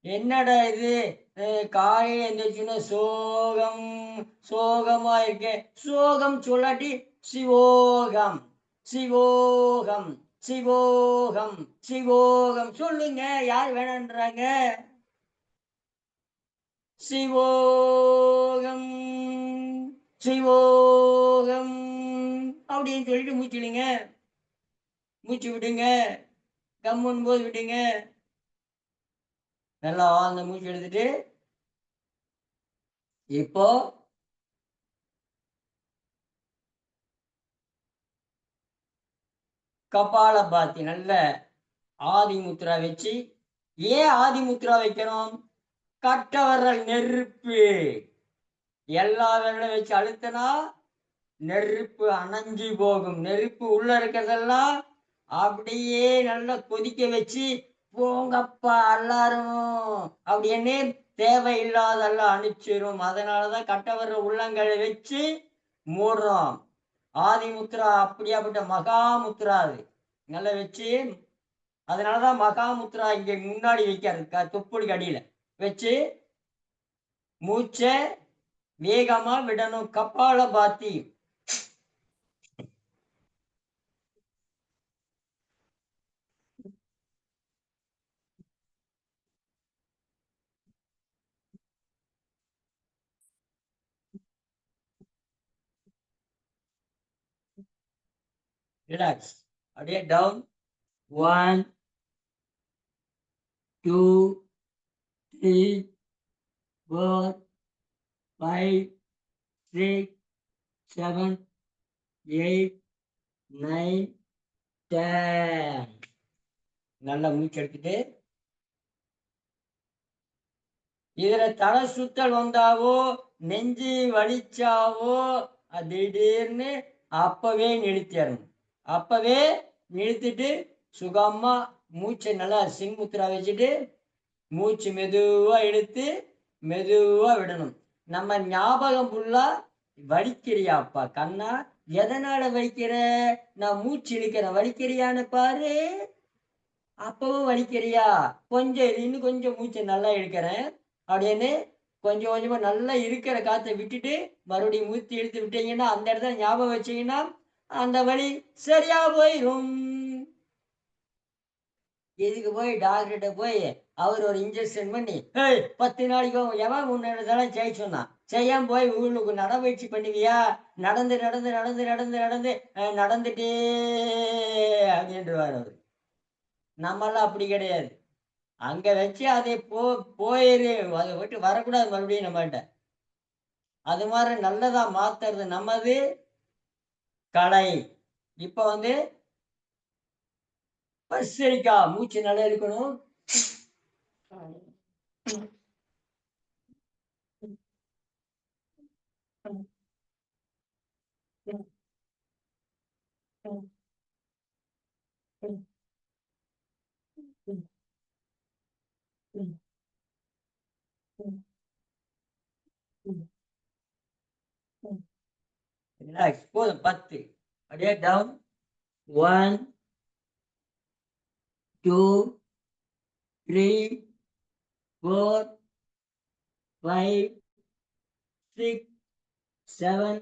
என்னடா இது காலையில எந்திரிச்சுன்னா சோகம் சோகமா இருக்கேன். சோகம் சொல்லாட்டி சிவோகம் சிவோகம் சிவோகம் சிவோகம் சொல்லுங்க. யார் வேணான்றாங்க? சிவோகம் சிவோகம் அப்படின்னு சொல்லிட்டு மூச்சு விடுங்க, மூச்சு விடுங்க, கம்முன்னு போது விடுங்க. நல்லா ஆழ்ந்த மூச்சு எடுத்துட்டு இப்போ கபால பாத்தி நல்ல ஆதி முத்ரா வச்சு. ஏன் ஆதி முத்ரா வைக்கணும்? கட்ட விரல் நெருப்பு. எல்லா விரலும் வச்சு அழுத்தினா நெருப்பு அணைஞ்சு போகும். நெருப்பு உள்ள இருக்கிறதெல்லாம் அப்படியே நல்லா கொதிக்க வச்சு போங்கப்பா எல்லாரும் அப்படின்னு தேவையில்லாதெல்லாம் அனுப்பிச்சிரும். அதனாலதான் கட்டவர உள்ளங்களை வச்சு மூடுறோம். ஆதி முத்ரா அப்படியாப்பட்ட மகா முத்ரா அது. நல்லா வச்சு அதனாலதான் மகா முத்ரா இங்க முன்னாடி வைக்காது, தொப்புளுக்கு அடியில வச்சு மூச்சை வேகமா விடணும். கபால பாத்தி. ரிலாக்ஸ். அப்படியே டவுன். 1 2 3 4 5 6 7 8 9 10. நல்லா மூச்சு எடுத்துட்டு இதுல தலை சுத்தல் வந்தாவோ நெஞ்சு வலிச்சாவோ திடீர்னு அப்பவே நிறுத்திடணும். அப்பவே நிறுத்திட்டு சுகமா மூச்சை நல்லா சின்முத்திரா வச்சுட்டு மூச்சு மெதுவா இழுத்து மெதுவா விடணும். நம்ம ஞாபகம் ஃபுல்லா வலிக்கிறியாப்பா கண்ணா, எதனால வலிக்கிற? நான் மூச்சு இழுக்கிறேன், வலிக்கிறியான்னு பாரு. அப்பவும் வலிக்கிறியா? கொஞ்சம் இன்னும் கொஞ்சம் மூச்சை நல்லா இழுக்கிறேன் அப்படின்னு கொஞ்சம் கொஞ்சமா நல்லா இருக்கிற காற்றை விட்டுட்டு மறுபடியும் மூச்சு இழுத்து விட்டீங்கன்னா அந்த இடத்துல ஞாபகம் வச்சீங்கன்னா அந்த வலி சரியா போயிடும். இதுக்கு போய் டாக்டர்கிட்ட போய் அவர் ஒரு இன்ஜெக்ஷன் பண்ணி 10 நாளைக்கு எவன் முன்னெடுத்தாலும் செய்ய சொன்னான். செய்யாம போய் உங்களுக்கு நடவடிக்கை பண்ணுவியா? நடந்து நடந்து நடந்து நடந்து நடந்து நடந்துட்டே அப்படின்றவார் அவர். நம்மெல்லாம் அப்படி கிடையாது. அங்க வச்சு அதை போயிரு, அதை விட்டு வரக்கூடாது மறுபடியும் நம்மகிட்ட. அது மாதிரி நல்லதா மாத்துறது நம்மது கலை. இப்ப பரிசரிக்கா மூச்சு நல்லா இருக்கணும். போதும் 10. அப்படியே டவுன். 1 2 3 4 5 6 7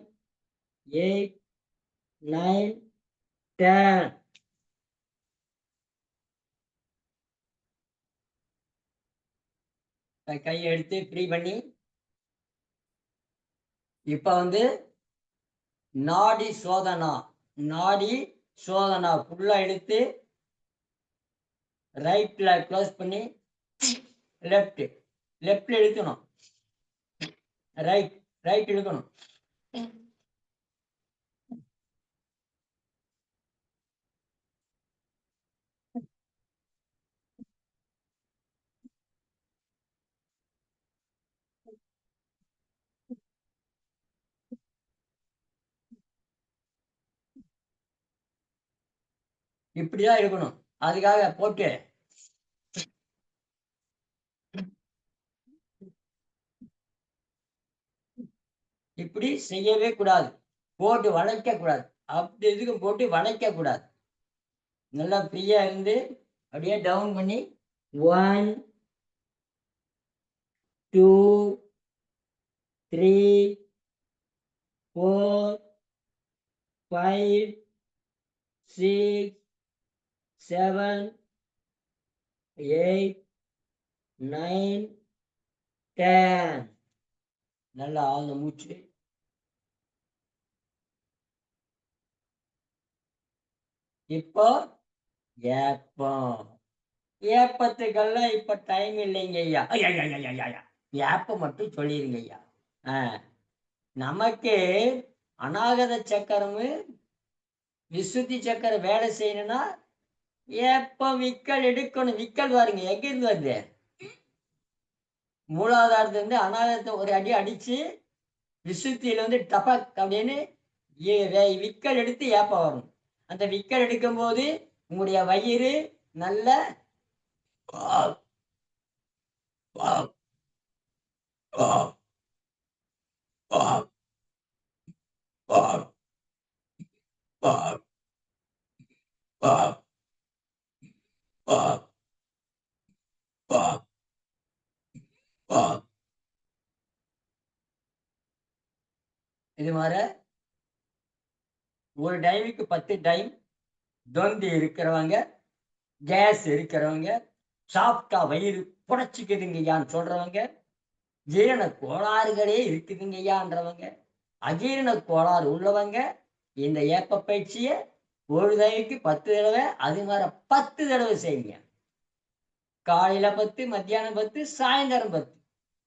8 9 10. கையை எடுத்து ஃப்ரீ பண்ணி இப்ப நாடி சோதனா. நாடி சோதனா ஃபுல்லா எடுத்து ரைட்ல க்ளோஸ் பண்ணி லெஃப்ட் லெஃப்ட்ல இழுக்கணும். ரைட் ரைட் இழுக்கணும். இப்படிதான் இருக்கணும். அதுக்காக போட்டு இப்படி செய்யவே கூடாது. போட்டு வளைக்க கூடாது. அப்படி இதுக்கு போட்டு வளைக்க கூடாது. நல்லா ஃப்ரீயா இருந்து அப்படியே டவுன் பண்ணி 1 2 3 4 5 6 7 8 9 10. நல்லா ஆழ்ந்த மூச்சு. இப்போ ஏப்பம். ஏப்பத்துக்கெல்லாம் இப்ப டைம் இல்லைங்க ஐயா. ஐயய்யய்யய்யய்யா! ஏப்பம் மட்டும் சொல்லிருங்க ஐயா. ஆ. நமக்கு அநாகத சக்கரமு, விசுத்தி சக்கரம் வேலை செய்யணும்னா, எப்ப விக்கல் எடுக்கணும். விக்கல் பாருங்க எங்கிருந்து வருது? மூலாதாரத்திலிருந்து அநாகதத்த ஒரு அடி அடிச்சு, விசுத்தியில வந்து டபக் அப்படின்னு விக்கல் எடுத்து ஏப்பம் வரணும். அந்த விக்கல் எடுக்கும்போது, உங்களுடைய வயிறு நல்ல wow, wow, wow, wow, wow, wow, wow, wow, wow, wow. இது மார ஒரு டைமுக்கு 10 டைம் தொந்தி இருக்கிறவங்க, கேஸ் இருக்கிறவங்க, சாப்பிட்டா வயிறு புடைச்சுக்குதுங்கய்யான்னு சொல்றவங்க, ஜீரண கோளாறுகளே இருக்குதுங்கய்யான்றவங்க, அஜீரண கோளாறு உள்ளவங்க, இந்த ஏப்ப பயிற்சிய ஒரு தடவைக்கு 10 தடவை, அது மாரி 10 தடவை செய்யுங்க. காலையில 10, மத்தியானம் 10, சாயந்தரம் 10.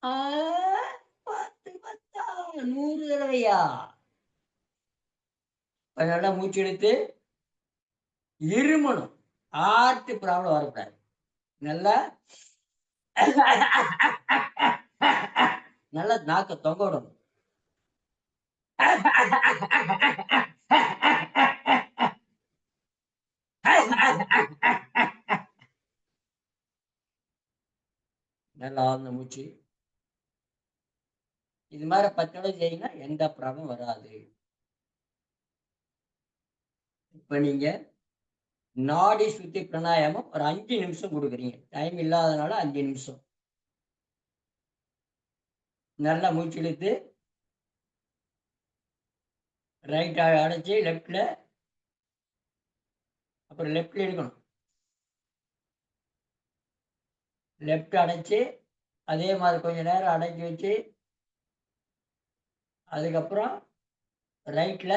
ஆ 10 10ஆ 100 தடவையா? இப்ப நல்லா மூச்சு இழுத்து இருமணும். ஹார்ட் ப்ராப்ளம் வரக்கூடாது. நல்லா நல்லா நாக்க தொங்க விடணும். நல்லா ஆழ்ந்த மூச்சு. இது மாரி 10 தடவை செய்யுங்க. எந்த ப்ராப்ளம் வராது. இப்ப நீங்க நாடி சுத்தி பிராணாயாமம் ஒரு 5 நிமிஷம் குடுக்குறீங்க. டைம் இல்லாதனால 5 நிமிஷம். நல்லா மூச்சு இழுத்து ரைட் அடைச்சு லெஃப்ட்ல அப்புறம் லெஃப்ட்ல இழுக்கணும். லெஃப்ட் அடைச்சு அதே மாரி கொஞ்ச நேரம் அடக்கி வச்சு, அதுக்கப்புறம் ரைட்ல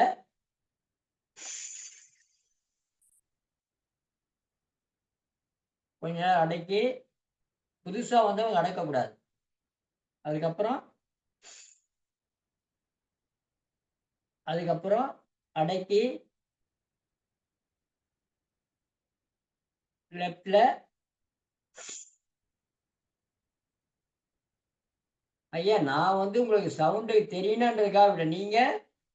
கொஞ்ச நேரம் அடக்கி, புதுசா வந்தவங்க அடக்கக்கூடாது. அதுக்கப்புறம் அதுக்கப்புறம் அடக்கி லெஃப்ட்ல ஐயா நான் வந்து உங்களுக்கு சவுண்டு தெரியணுன்றதுக்காக விடல. நீங்க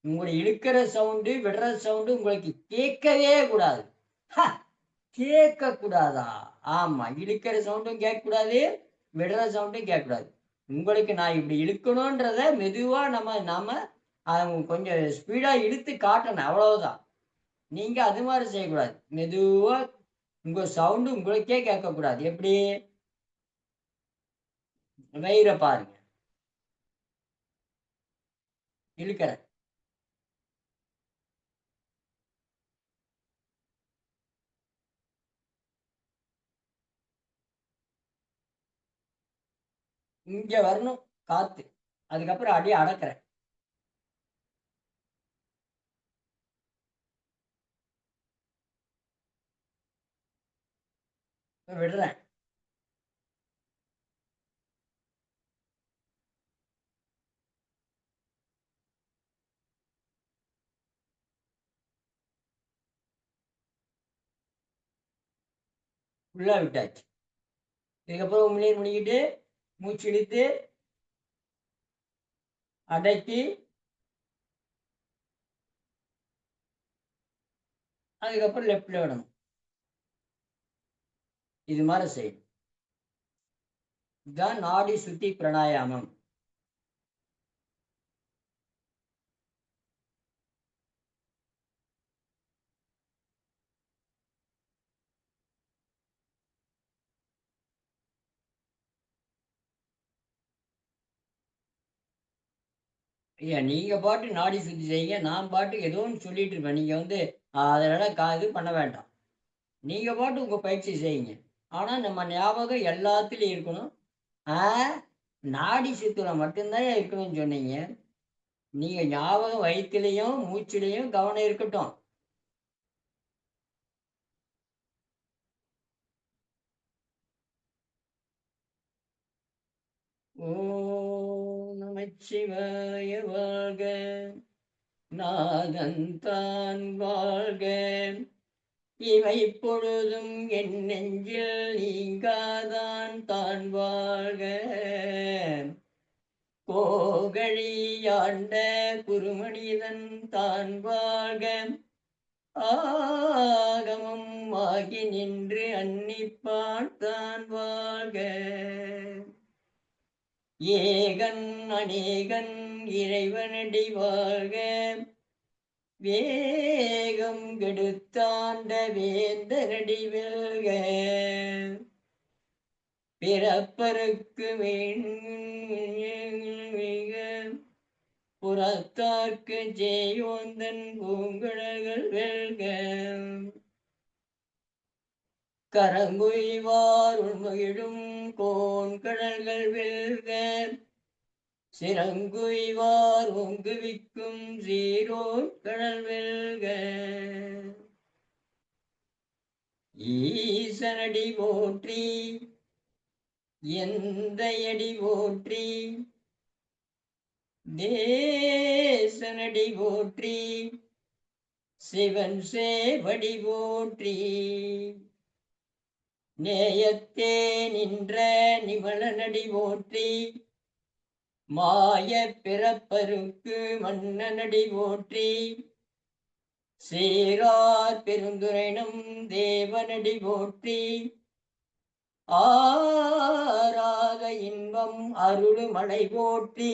உங்களுடைய இழுக்கிற சவுண்டு, விடுற சவுண்டு உங்களுக்கு கேட்கவே கூடாது. ஹ! கேட்கக்கூடாதா? ஆமா. இழுக்கிற சவுண்டும் கேட்கக்கூடாது, விடுற சவுண்டும் கேட்கக்கூடாது. உங்களுக்கு நான் இப்படி இழுக்கணுன்றத மெதுவா நம்ம நாம கொஞ்சம் ஸ்பீடா இழுத்து காட்டணும். அவ்வளவுதான். நீங்க அது மாரி செய்யக்கூடாது. மெதுவா உங்க சவுண்டு உங்களுக்கே கேட்கக்கூடாது. எப்படி? வயிற பாருங்க. இழுக்கிறேன். இங்க வரணும் காத்து. அதுக்கப்புறம் அப்படியே அடக்குறேன். விடுறேன். ஃபுல்லா விட்டாச்சு. இதுக்கப்புறம் உமிழ்நீர் முழுங்கிட்டு, மூச்சு இழுத்து, அடக்கி, அதுக்கப்புறம் லெஃப்ட்ல விடணும். இது மாரி செய்யணும். இதுதான் நாடி சுத்தி பிராணாயாமம். ஐயா நீங்க பாட்டு நாடி சுத்தி செய்யுங்க. நான் பாட்டுக்கு ஏதோ ஒண்ணு சொல்லிட்டு இருப்பேன். நீங்க வந்து அதெல்லாம் இது பண்ண வேண்டாம். நீங்க பாட்டு உங்க பயிற்சி செய்யுங்க. ஆனா நம்ம ஞாபகம் எல்லாத்துலயும் இருக்கணும். ஆ நாடி சுத்தில மட்டும் தான்யா இருக்கணும்னு சொன்னீங்க. நீங்க ஞாபகம் வயித்துலயும், மூச்சுலயும் கவனம் இருக்கட்டும். ஓம் நமச்சிவாய வாழ்க, நாதன்தான் வாழ்க, இவை பொழுதும் என் நெஞ்சில் நீங்காதான் தான் வாழ்க, கோகழியாண்ட குருமனிதன் தான் வாழ்க, ஆகமம் ஆகி நின்று அன்னிப்பான் தான் வாழ்க, ஏகன் அநேகன் இறைவனடி வாழ்க, வேகம் கெடுத்தாண்ட வேந்தனடி வெல்க, பிறப்பருக்கு மிக புறத்தார்க்கு ஜெயோந்தன் பூங்குழல்கள் வெல்க, கரங்குய்வார் உள்மகிழும் கோன்கடல்கள் வெல்க, சிறங்குய்வார் ஓங்குவிக்கும் சீரோன் கடல் வெல்க, ஈசனடி போற்றி எந்தையடி போற்றி, தேசனடி போற்றி, சிவன் சேவடி போற்றி, நேயத்தே நின்ற நிமலனடி போற்றி, மாய பிறப்பருக்கு மன்னனடி போற்றி, சீரார் பெருந்துரைனம் தேவனடி போற்றி, ஆராத இன்பம் அருளுமலை போற்றி,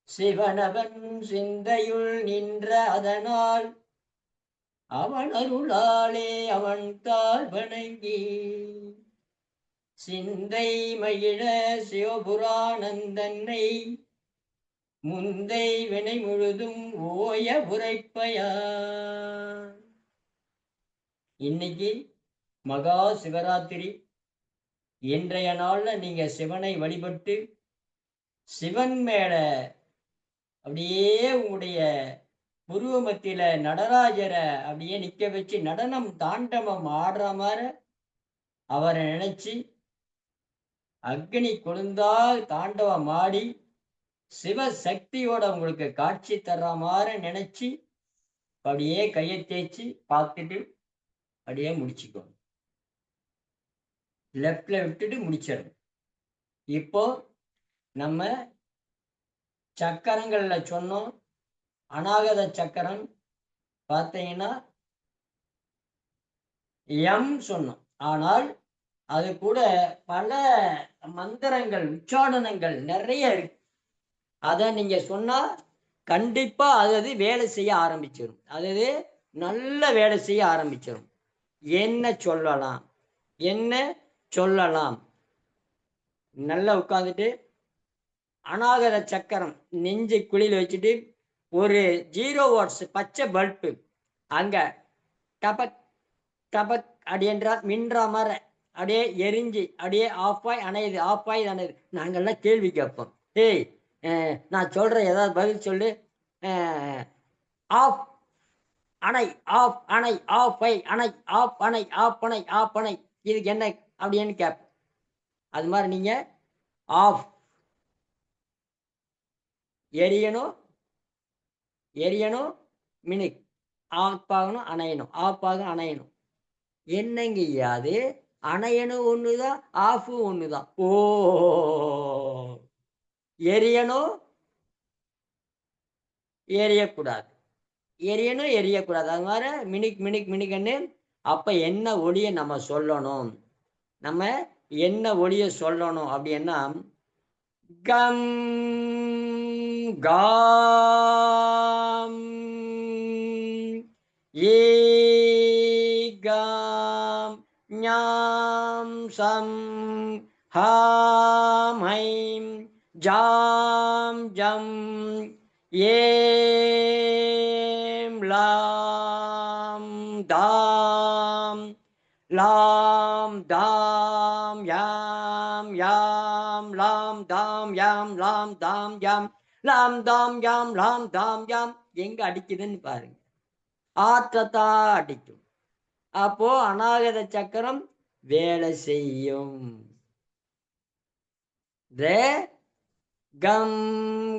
சிவனவன் சிந்தையுள் நின்ற அதனால் அவன் அருளாலே அவன் தாழ் வணங்கி, சிந்தை மகிழ சிவபுராணந்தன்னை முந்தை வினை முழுதும் ஓய உரைப்பயா. இன்னைக்கு மகா சிவராத்திரி. இன்றைய நாள்ல நீங்க சிவனை வழிபட்டு சிவன் மேல அப்படியே உங்களுடைய புருவ மத்தியில நடராஜரை அப்படியே நிக்க வச்சு நடனம் தாண்டவம் ஆடுற மாதிரி அவரை நினைச்சு அக்னி கொழுந்தா தாண்டவம் ஆடி சிவசக்தியோட உங்களுக்கு காட்சி தர்ற மாதிரி நினைச்சு அப்படியே கையை தேய்ச்சி பார்த்துட்டு அப்படியே முடிச்சுக்கோங்க. லெப்ட்ல விட்டுட்டு முடிச்சிடணும். இப்போ நம்ம சக்கரங்கள்ல சொன்னோம். அநாகத சக்கரம் பார்த்தீங்கன்னா எம் சொன்னோம். ஆனால் அது கூட பல மந்திரங்கள் உச்சாடனங்கள் நிறைய இருக்கு. அதை நீங்க சொன்னா கண்டிப்பா அது வேலை செய்ய ஆரம்பிச்சிடும். அது நல்ல வேலை செய்ய ஆரம்பிச்சிடும். என்ன சொல்லலாம், என்ன சொல்லலாம். நல்லா உட்காந்துட்டு அநாகத சக்கரம் நெஞ்சு குழியில் வச்சுட்டு ஒரு 0 வாட்ஸ் பச்சை பல்பு அங்க டபக் டபக் அப்படின்றா மின்றா மாதிரி அப்படியே எரிஞ்சு அப்படியே ஆஃப் ஆகி அணையுது, ஆஃப் ஆகி அணையுது. நாங்கள்லாம் கேள்வி கேட்போம். ஏய், நான் சொல்றேன், ஏதாவது பதில் சொல்லு. ஆஃப் அணை, ஆஃப் அணை, ஆஃப் ஐ அணை, ஆஃப் அணை, ஆஃப் அணை, ஆஃப் அணை, இதுக்கு என்ன அப்படின்னு கேட்போம். அது மாதிரி நீங்க ஆஃப் எரியணும், எரியணும், மினிக் ஆஃப் ஆகணும், அணையணும், ஆஃப் ஆகும், அணையணும். என்னங்க அது? அணையணும் ஒண்ணுதான், ஆஃபு ஒண்ணுதான். ஓ, எரியணும், எரியக்கூடாது, எரியணும், எரியக்கூடாது. அது மாதிரி மினிக் மினிக் மினிக்கன்னு. அப்ப என்ன ஒளிய நம்ம சொல்லணும், நம்ம என்ன ஒளிய சொல்லணும் அப்படின்னா கம் காம் ஏகம் ஞாம் சம் ஹாம் ஹைம் ஜாம் ஜம் ஏம் லாம் தாம் லாம் தாம் யாம் யாம் லாம் தாம் யாம் லாம் தாம் யாம் லாம் தாம் யாம் லாம் தாம் யாம். எங்க அடிக்குதுன்னு பாருங்க, ஆற்றத்தா அடிக்கும். அப்போ அநாகத சக்கரம் வேலை செய்யும். ரே கம்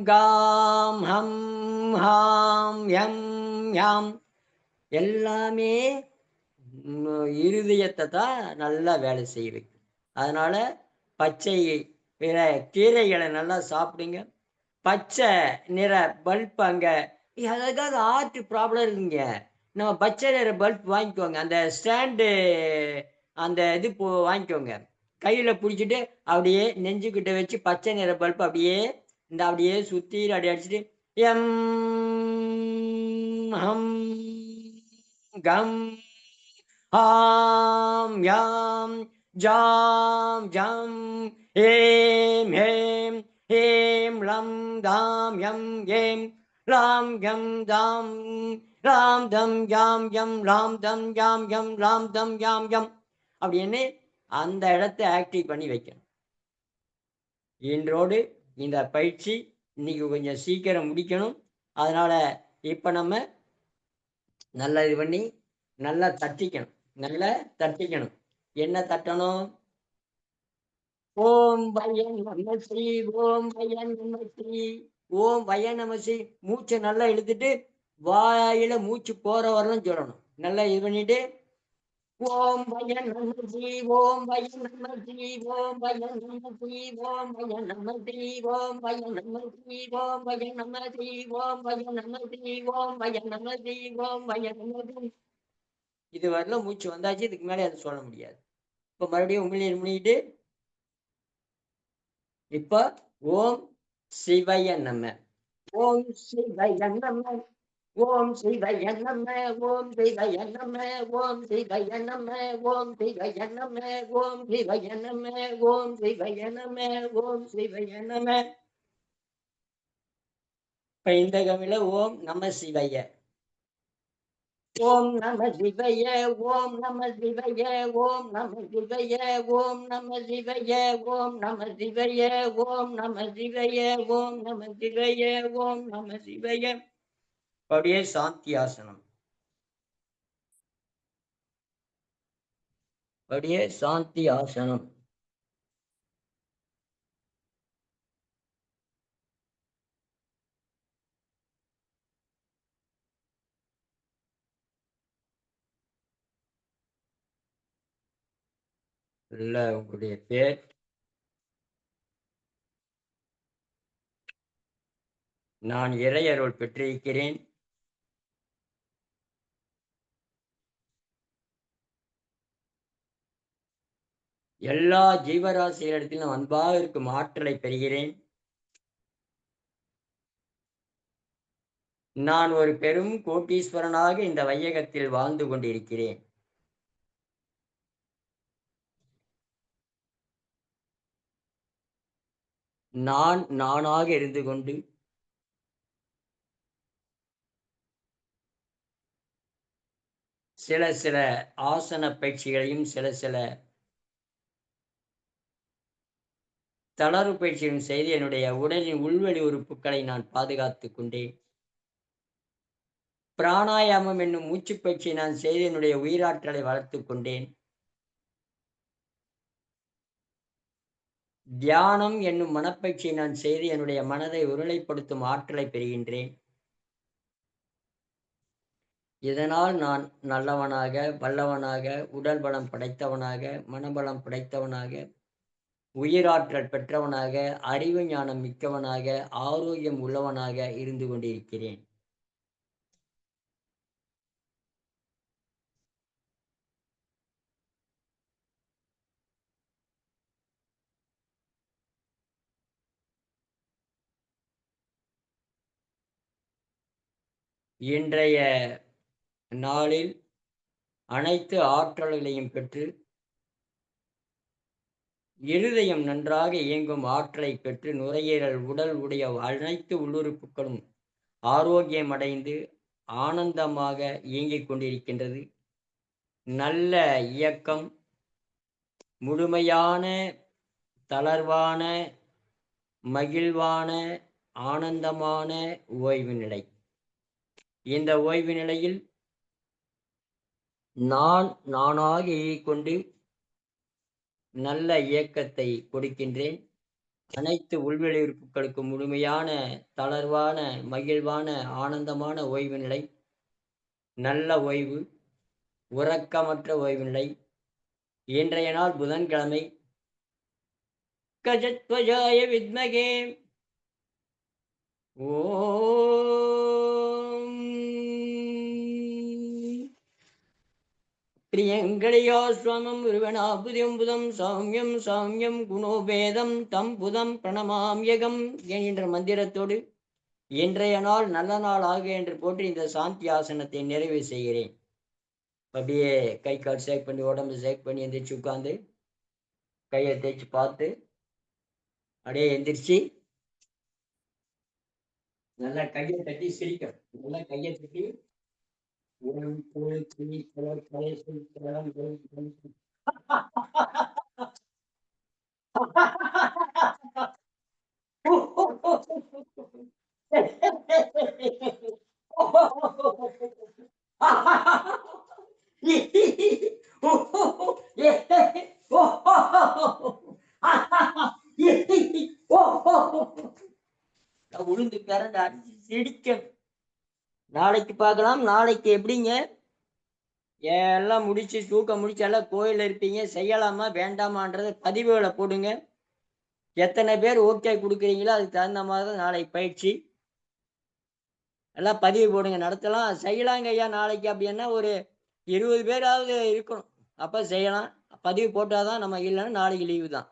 காம் ஹம் ஹாம் யம் யாம் எல்லாமே இருதயத்தை தான் நல்லா வேலை செய்ய வைக்கும். அதனால பச்சை கீரைகளை நல்லா சாப்பிடுங்க. பச்சை நிற பல்ப் அங்கே ஏதாவது ஆர்ட் ப்ராப்ளம் இருக்குங்க, நம்ம பச்சை நிற பல்ப் வாங்கிக்கோங்க. அந்த ஸ்டாண்டு அந்த இது வாங்கிக்கோங்க. கையில் பிடிச்சிட்டு அப்படியே நெஞ்சுக்கிட்ட வச்சு பச்சை நிற பல்ப் அப்படியே அப்படியே சுற்றி அப்படி அடிச்சுட்டு எம் ஹம் கம் ஆம் யாம் ஜாம் ஜம் ஏம் ஹேம் ஹேம் லம் தாம் யம் ஏம் லாம் யம் தாம் ராம் தம் யாம் யம் லாம் தம் யாம் யம் லாம் தம் யாம் யம் அப்படின்னு அந்த இடத்தை ஆக்டிவ் பண்ணி வைக்கணும். இன்றோடு இந்த பயிற்சி இன்னைக்கு கொஞ்சம் சீக்கிரம் முடிக்கணும். அதனால இப்போ நம்ம நல்லா இது பண்ணி நல்லா தட்டிக்கணும். நல்லா தட்டிக்கணும். என்ன தட்டணும்? ஓம் வயன் நம ஸ்ரீ, ஓம் வயன் நம ஸ்ரீ, ஓம் வயன் நம ஸ்ரீ. மூச்சை நல்லா இழுத்துட்டு வாயில மூச்சு போற வரலாம் சொல்லணும். நல்லா இது பண்ணிட்டு ஓம் வயன் நம ஸ்ரீ, ஓம் வயன் நம ஸ்ரீ, ஓம் வயன் நம ஸ்ரீ, ஓம் வயன் நம ஸ்ரீ, ஓம் வயன் நம ஸ்ரீ, ஓம் வயன் நம ஸ்ரீ, ஓம் வயன் நம ஸ்ரீ, ஓம் வயன் நம ஸ்ரீ, ஓம் வயன் நம ஸ்ரீ. இது வரலாம் மூச்சு வந்தாச்சு. இதுக்கு மேலே அதை சொல்ல முடியாது. இப்போ மறுபடியும் உமிழ்நீர் முன்னிட்டு இப்போ ஓம் சிவய நம, ஓம் சிவய நம, ஓம் சிவய நம, ஓம் சிவய நம, ஓம் சிவய நம, ஓம் சிவய நம, ஓம் சிவய நம, ஓம் சிவய நம, ஓம் சிவய நம. இப்ப இந்த கவில ஓம் நம சிவய, ஓம் நம சிவய, ஓம் நம சிவய, ஓம் நம சிவய, ஓம் நம சிவய, ஓம் நம சிவய, ஓம் நம சிவய, ஓம் நம சிவய, ஓம் நம சிவய. அப்படியே சாந்தி ஆசனம். அப்படியே சாந்தி ஆசனம். இல்ல உங்களுடைய பேர், நான் இறையருள் பெற்றிருக்கிறேன். எல்லா ஜீவராசிகளிடத்திலும் அன்பாக இருக்கும் ஆற்றலை பெறுகிறேன். நான் ஒரு பெரும் கோட்டீஸ்வரனாக இந்த வையகத்தில் வாழ்ந்து கொண்டிருக்கிறேன். நான் நானாக இருந்து கொண்டு சில சில ஆசன பயிற்சிகளையும் சில சில தளர்வு பயிற்சியும் செய்து என்னுடைய உடலின் உள்வெளி உறுப்புகளை நான் பாதுகாத்துக் கொண்டேன். பிராணாயாமம் என்னும் மூச்சு பயிற்சியை நான் செய்து என்னுடைய உயிராற்றலை வளர்த்துக் கொண்டேன். தியானம் என்னும் மனப்பயிற்சியை நான் செய்து என்னுடைய மனதை ஒருநிலைப்படுத்தும் ஆற்றலை பெறுகின்றேன். இதனால் நான் நல்லவனாக, வல்லவனாக, உடல் பலம் படைத்தவனாக, மனபலம் படைத்தவனாக, உயிராற்றல் பெற்றவனாக, அறிவு ஞானம் மிக்கவனாக, ஆரோக்கியம் உள்ளவனாக இருந்து கொண்டிருக்கிறேன். இன்றைய நாளில் அனைத்து ஆற்றல்களையும் பெற்று இருதயம் நன்றாக இயங்கும் ஆற்றலை பெற்று நுரையீரல் உடல் உடைய அனைத்து உள்ளுறுப்புகளும் ஆரோக்கியம் அடைந்து ஆனந்தமாக இயங்கிக் கொண்டிருக்கின்றது. நல்ல இயக்கம், முழுமையான தளர்வான மகிழ்வான ஆனந்தமான ஓய்வு நிலை. இந்த ஓய்வு நிலையில் நான் நானாக இயங்கிக்கொண்டு நல்ல இயக்கத்தை கொடுக்கின்றேன். அனைத்து உள்வெளி உறுப்புகளுக்கும் முழுமையான, தளர்வான, மகிழ்வான, ஆனந்தமான ஓய்வு நிலை, நல்ல ஓய்வு, உறக்கமற்ற ஓய்வு நிலை. இன்றைய நாள் புதன்கிழமை. கஜத்வஜாய வித்மகே ஓம் பிரியங்களையாஸ்வமம் உருவனாபுதியம் புதம் சௌமியம் சௌமியம் குணோபேதம் தம் புதம் பிரணமாம்யகம் என்கின்ற மந்திரத்தோடு இன்றைய நாள் நல்ல நாள் ஆக என்று போட்டு இந்த சாந்தி ஆசனத்தை நிறைவு செய்கிறேன். அப்படியே கை கால் சேக் பண்ணி உடம்பு சேக் பண்ணி எந்திரிச்சு உட்காந்து கையை தேய்ச்சி பார்த்து அப்படியே எந்திரிச்சு நல்லா கையை தட்டி சிரிக்கும். நல்லா கையை தட்டி உளுந்து பிறந்து அடிச்சு சிரிக்கும். நாளைக்கு பார்க்கலாம். நாளைக்கு எப்படிங்க எல்லாம் முடிச்சு தூக்கம் முடிச்சு எல்லாம் கோயிலில் இருப்பீங்க, செய்யலாமா வேண்டாமான்றதை பதிவுகளை போடுங்க. எத்தனை பேர் ஓகே கொடுக்குறீங்களோ அதுக்கு தகுந்த மாதிரி தான் நாளைக்கு பயிற்சி. எல்லாம் பதிவு போடுங்க. நடத்தலாம், செய்யலாங்க ஐயா நாளைக்கு அப்படின்னா ஒரு 20 பேராவது இருக்கணும். அப்போ செய்யலாம். பதிவு போட்டால் தான் நம்ம, இல்லைன்னா நாளைக்கு லீவு தான்.